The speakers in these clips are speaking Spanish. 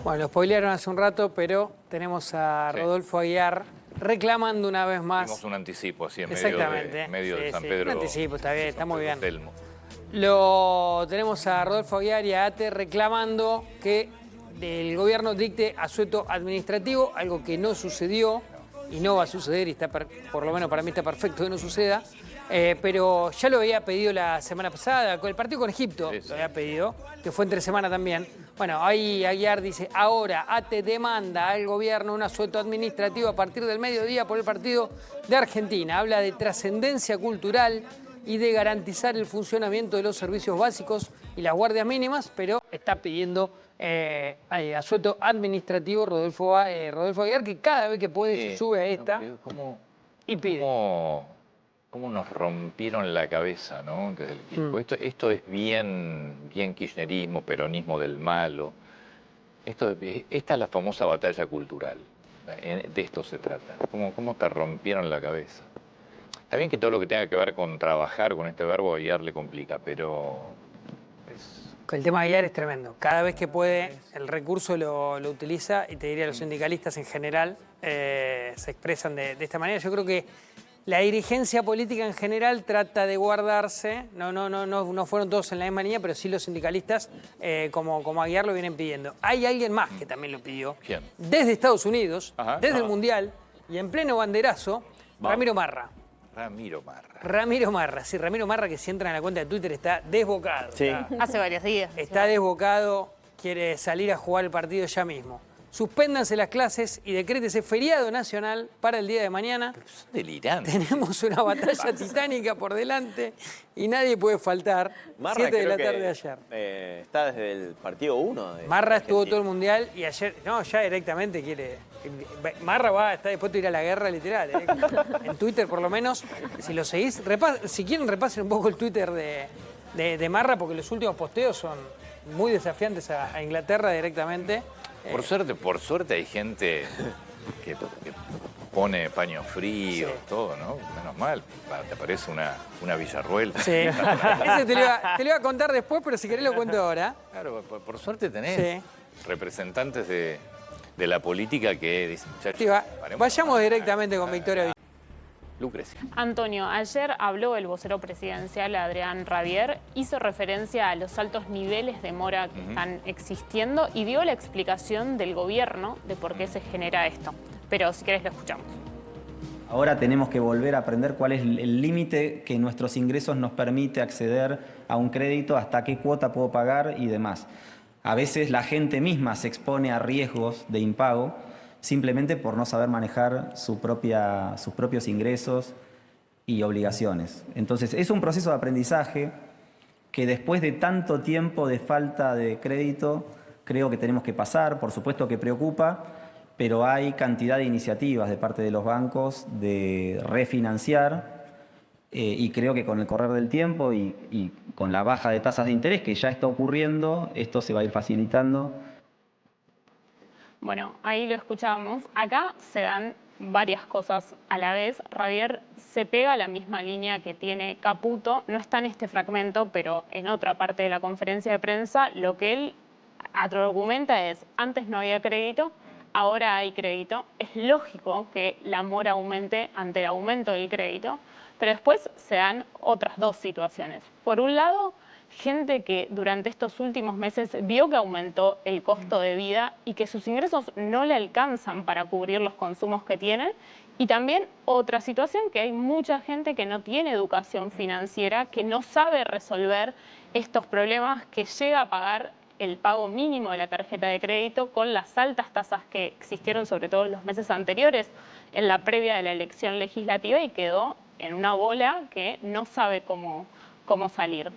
Bueno, lo spoilearon hace un rato, pero tenemos a Rodolfo Aguiar reclamando una vez más. Hicimos un anticipo así en Exactamente. medio de San sí. Pedro. Un anticipo, está bien, está muy bien. Telmo. Lo tenemos a Rodolfo Aguiar y a ATE reclamando que el gobierno dicte asueto administrativo, algo que no sucedió y no va a suceder, y está por lo menos para mí está perfecto que no suceda. Pero ya lo había pedido la semana pasada, con el partido con Egipto lo había pedido, que fue entre semana también. Bueno, ahí Aguiar dice, ahora ATE demanda al gobierno un asueto administrativo a partir del mediodía por el partido de Argentina. Habla de trascendencia cultural y de garantizar el funcionamiento de los servicios básicos y las guardias mínimas, pero está pidiendo asueto administrativo Rodolfo Aguiar, que cada vez que puede se sube a esta y pide. ¿Cómo nos rompieron la cabeza, ¿no? Esto es bien kirchnerismo, peronismo del malo. Esta es la famosa batalla cultural. De esto se trata. ¿Cómo te rompieron la cabeza? Está bien que todo lo que tenga que ver con trabajar con este verbo Aguiar le complica, pero El tema de Aguiar es tremendo. Cada vez que puede, el recurso lo utiliza, y te diría los sindicalistas en general se expresan de esta manera. Yo creo que la dirigencia política en general trata de guardarse, no fueron todos en la misma línea, pero sí los sindicalistas, como Aguiar, lo vienen pidiendo. Hay alguien más que también lo pidió. ¿Quién? Desde Estados Unidos, desde el Mundial, y en pleno banderazo, Ramiro Marra. Ramiro Marra, que si entra en la cuenta de Twitter está desbocado. Sí. Hace varios días. Está desbocado, quiere salir a jugar el partido ya mismo. Suspéndanse las clases y decrétese feriado nacional para el día de mañana. Pero son delirantes. Tenemos una batalla titánica por delante y nadie puede faltar. Marra, 7 de la creo tarde ayer. Está desde el partido 1. Marra estuvo todo el Mundial y ayer, ya directamente quiere. Marra está dispuesto a ir a la guerra literal. En Twitter, por lo menos, si lo seguís, si quieren repasen un poco el Twitter de Marra, porque los últimos posteos son muy desafiantes a Inglaterra directamente. Por suerte hay gente que pone paño frío, todo, ¿no? Menos mal, te parece una Villarruel. Sí, ese te lo iba a contar después, pero si querés lo cuento ahora. Claro, por suerte tenés representantes de la política que dicen, muchachos, vayamos directamente con Victoria. Lucrecia. Antonio, ayer habló el vocero presidencial Adrián Rabier, hizo referencia a los altos niveles de mora que están existiendo y dio la explicación del gobierno de por qué se genera esto. Pero si querés lo escuchamos. Ahora tenemos que volver a aprender cuál es el límite que nuestros ingresos nos permite acceder a un crédito, hasta qué cuota puedo pagar y demás. A veces la gente misma se expone a riesgos de impago simplemente por no saber manejar sus propios ingresos y obligaciones. Entonces, es un proceso de aprendizaje que después de tanto tiempo de falta de crédito, creo que tenemos que pasar. Por supuesto que preocupa, pero hay cantidad de iniciativas de parte de los bancos de refinanciar, y creo que con el correr del tiempo y con la baja de tasas de interés que ya está ocurriendo, esto se va a ir facilitando. Bueno, ahí lo escuchábamos. Acá se dan varias cosas a la vez. Rabier se pega a la misma línea que tiene Caputo. No está en este fragmento, pero en otra parte de la conferencia de prensa, lo que él argumenta es, antes no había crédito, ahora hay crédito. Es lógico que la mora aumente ante el aumento del crédito, pero después se dan otras dos situaciones. Por un lado, gente que durante estos últimos meses vio que aumentó el costo de vida y que sus ingresos no le alcanzan para cubrir los consumos que tienen. Y también otra situación, que hay mucha gente que no tiene educación financiera, que no sabe resolver estos problemas, que llega a pagar el pago mínimo de la tarjeta de crédito con las altas tasas que existieron, sobre todo en los meses anteriores, en la previa de la elección legislativa, y quedó en una bola que no sabe cómo salir.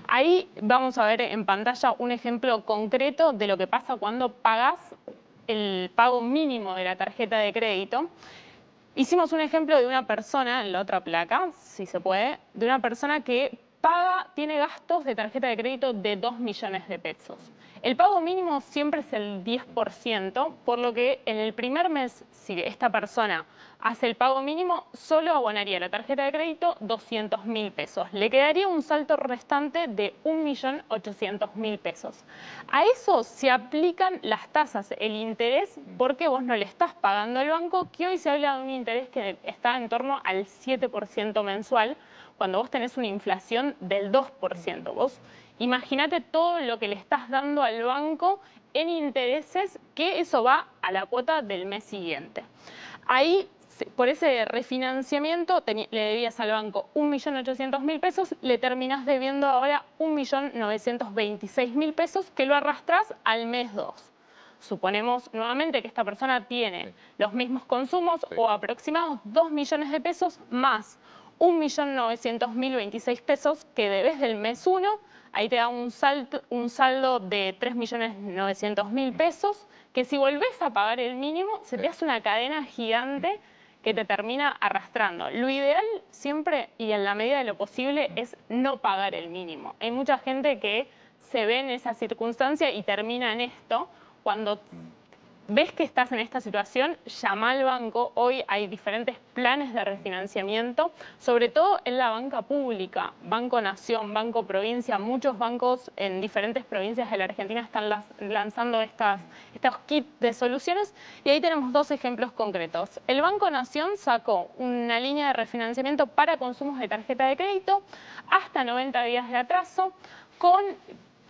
Ahí vamos a ver en pantalla un ejemplo concreto de lo que pasa cuando pagas el pago mínimo de la tarjeta de crédito. Hicimos un ejemplo de una persona, en la otra placa, si se puede, de una persona que tiene gastos de tarjeta de crédito de 2 millones de pesos. El pago mínimo siempre es el 10%, por lo que en el primer mes, si esta persona hace el pago mínimo, solo abonaría la tarjeta de crédito 200.000 pesos. Le quedaría un saldo restante de 1.800.000 pesos. A eso se aplican las tasas, el interés, porque vos no le estás pagando al banco, que hoy se habla de un interés que está en torno al 7% mensual, cuando vos tenés una inflación del 2%. Vos imagínate todo lo que le estás dando al banco en intereses, que eso va a la cuota del mes siguiente. Ahí, por ese refinanciamiento, le debías al banco 1.800.000 pesos, le terminás debiendo ahora 1.926.000 pesos, que lo arrastrás al mes 2. Suponemos nuevamente que esta persona tiene los mismos consumos o aproximados 2 millones de pesos más 1.900.026 pesos que debes del mes 1, ahí te da un saldo de 3.900.000 pesos, que si volvés a pagar el mínimo, se te hace una cadena gigante que te termina arrastrando. Lo ideal siempre y en la medida de lo posible es no pagar el mínimo. Hay mucha gente que se ve en esa circunstancia y termina en esto. Cuando ves que estás en esta situación, llama al banco. Hoy hay diferentes planes de refinanciamiento, sobre todo en la banca pública, Banco Nación, Banco Provincia. Muchos bancos en diferentes provincias de la Argentina están lanzando estos kits de soluciones, y ahí tenemos dos ejemplos concretos. El Banco Nación sacó una línea de refinanciamiento para consumos de tarjeta de crédito hasta 90 días de atraso, con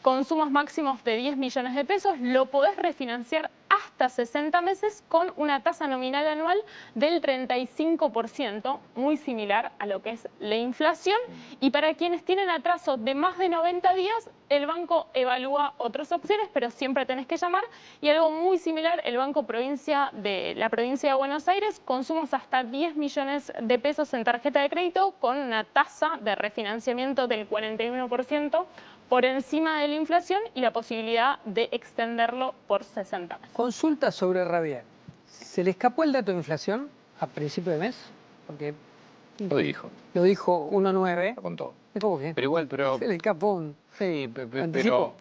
consumos máximos de 10 millones de pesos, lo podés refinanciar hasta 60 meses con una tasa nominal anual del 35%, muy similar a lo que es la inflación. Y para quienes tienen atraso de más de 90 días, el banco evalúa otras opciones, pero siempre tenés que llamar. Y algo muy similar, el Banco Provincia de la provincia de Buenos Aires, consumos hasta 10 millones de pesos en tarjeta de crédito con una tasa de refinanciamiento del 41%, por encima de la inflación, y la posibilidad de extenderlo por 60 meses. Consulta sobre Rabier. ¿Se le escapó el dato de inflación a principio de mes? Porque Lo dijo. lo dijo 1.9. Lo contó. ¿Cómo que? Pero igual, Se le escapó un Sí, anticipo. pero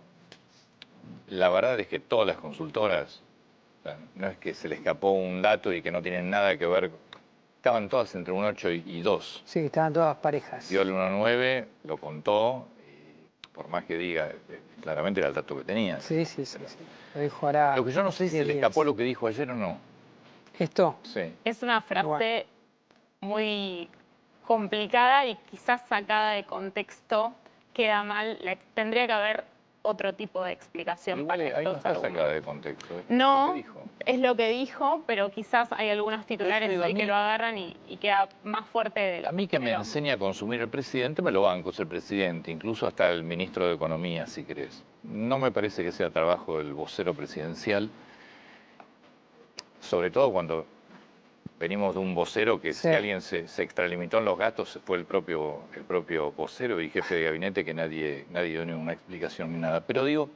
la verdad es que todas las consultoras, o sea, no es que se le escapó un dato y que no tienen nada que ver, estaban todas entre un 8 y 2. Sí, estaban todas parejas. Dio el 1.9, lo contó, y por más que diga, claramente era el dato que tenía. Sí. Lo dijo ahora. Lo que yo no sé si se 10 le días. escapó lo que dijo ayer o no. ¿Esto? Sí. Es una frase muy complicada y quizás sacada de contexto queda mal. Tendría que haber otro tipo de explicación. Igual para ahí no estos está argumentos. sacada de contexto. ¿Lo No, que dijo? es lo que dijo, pero quizás hay algunos titulares Digo, a hoy mí- que lo agarran y queda más fuerte de lo A mí que me pero- enseña a consumir el presidente, me lo banco, es el presidente, incluso hasta el ministro de Economía, si querés. No me parece que sea trabajo del vocero presidencial, sobre todo cuando venimos de un vocero que Sí. si alguien se extralimitó en los gastos fue el propio vocero y jefe de gabinete, que nadie dio ninguna explicación ni nada. Pero digo,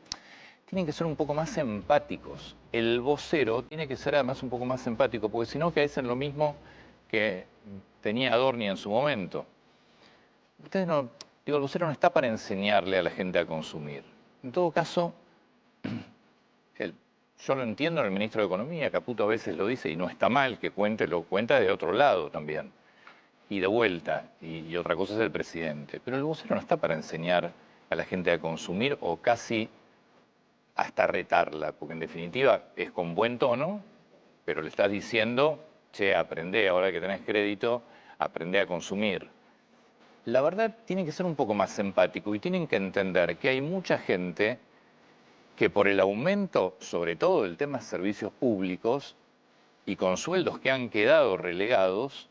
tienen que ser un poco más empáticos. El vocero tiene que ser además un poco más empático, porque si no caes en lo mismo que tenía Adorni en su momento. Ustedes no, digo, el vocero no está para enseñarle a la gente a consumir. En todo caso, yo lo entiendo en el ministro de Economía, Caputo a veces lo dice y no está mal que lo cuenta de otro lado también. Y de vuelta, y otra cosa es el presidente. Pero el vocero no está para enseñar a la gente a consumir o casi hasta retarla, porque en definitiva es con buen tono, pero le estás diciendo, che, aprendé, ahora que tenés crédito, aprendé a consumir. La verdad tiene que ser un poco más empático y tienen que entender que hay mucha gente que por el aumento, sobre todo del tema de servicios públicos y con sueldos que han quedado relegados,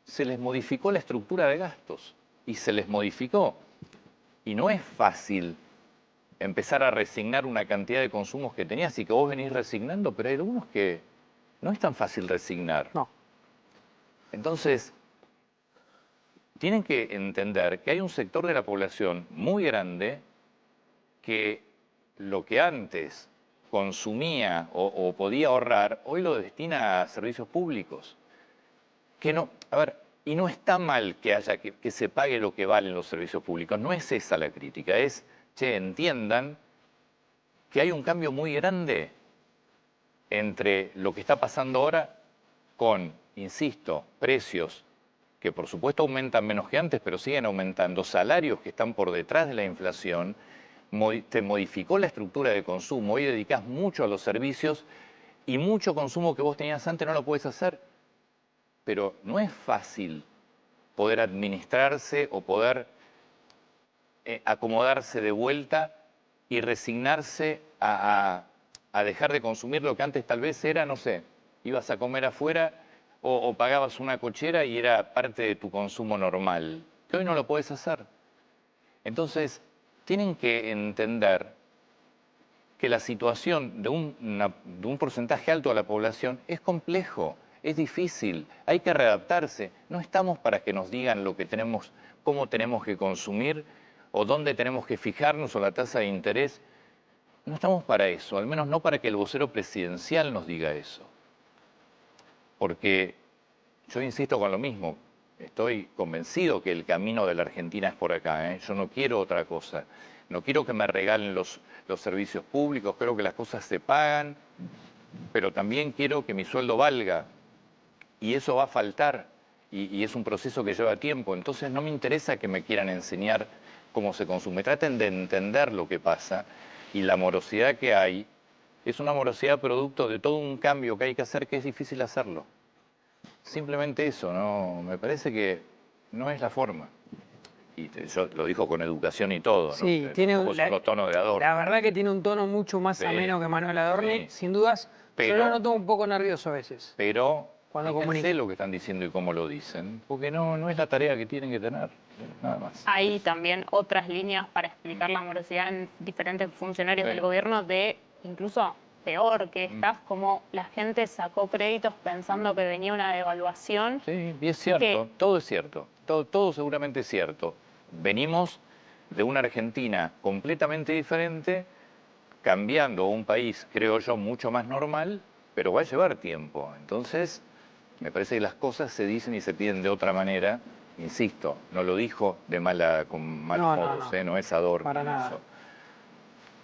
se les modificó la estructura de gastos y se les modificó. Y no es fácil empezar a resignar una cantidad de consumos que tenías y que vos venís resignando, pero hay algunos que no es tan fácil resignar. No. Entonces, tienen que entender que hay un sector de la población muy grande que lo que antes consumía o podía ahorrar, hoy lo destina a servicios públicos. Que no, a ver, y no está mal que se pague lo que valen los servicios públicos, no es esa la crítica, es, che, entiendan que hay un cambio muy grande entre lo que está pasando ahora con, insisto, precios que por supuesto aumentan menos que antes, pero siguen aumentando, salarios que están por detrás de la inflación, te modificó la estructura de consumo, hoy dedicás mucho a los servicios y mucho consumo que vos tenías antes no lo puedes hacer. Pero no es fácil poder administrarse o poder acomodarse de vuelta y resignarse a dejar de consumir lo que antes tal vez era, no sé, ibas a comer afuera o pagabas una cochera y era parte de tu consumo normal, que hoy no lo puedes hacer. Entonces, tienen que entender que la situación de un porcentaje alto de la población es complejo, es difícil, hay que readaptarse. No estamos para que nos digan lo que tenemos, cómo tenemos que consumir o dónde tenemos que fijarnos o la tasa de interés. No estamos para eso, al menos no para que el vocero presidencial nos diga eso. Porque yo insisto con lo mismo, estoy convencido que el camino de la Argentina es por acá, ¿eh? Yo no quiero otra cosa. No quiero que me regalen los servicios públicos, creo que las cosas se pagan, pero también quiero que mi sueldo valga. Y eso va a faltar, y es un proceso que lleva tiempo. Entonces no me interesa que me quieran enseñar cómo se consume. Traten de entender lo que pasa, y la morosidad que hay es una morosidad producto de todo un cambio que hay que hacer, que es difícil hacerlo. Simplemente eso, ¿no? Me parece que no es la forma. Y yo lo dijo con educación y todo, Sí, ¿no? tiene Los tonos de Adorno. la verdad que tiene un tono mucho más Sí, ameno que Manuel Adorni, sí. sin dudas. Pero- Yo lo noto un poco nervioso a veces. Pero Cuando fíjense comunica. lo que están diciendo y cómo lo dicen, porque no es la tarea que tienen que tener, nada más. Hay también otras líneas para explicar la morosidad en diferentes funcionarios Sí. del gobierno de incluso peor que estas, como la gente sacó créditos pensando que venía una devaluación. Sí, y es cierto, que- todo es cierto, todo seguramente es cierto. Venimos de una Argentina completamente diferente, cambiando a un país, creo yo, mucho más normal, pero va a llevar tiempo. Entonces, me parece que las cosas se dicen y se piden de otra manera. Insisto, no lo dijo con malos No, modos, no. no es Adorno. Para nada. Eso.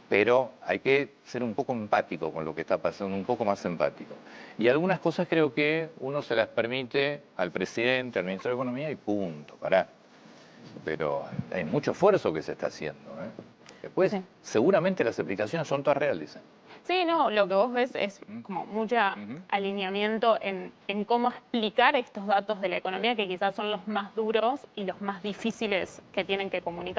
Pero hay que ser un poco empático con lo que está pasando, un poco más empático. Y algunas cosas creo que uno se las permite al presidente, al ministro de Economía y punto, pará. Pero hay mucho esfuerzo que se está haciendo, ¿eh? Después, Sí. seguramente las explicaciones son todas reales, ¿eh? Sí, no, lo que vos ves es como mucho alineamiento en cómo explicar estos datos de la economía que quizás son los más duros y los más difíciles que tienen que comunicar.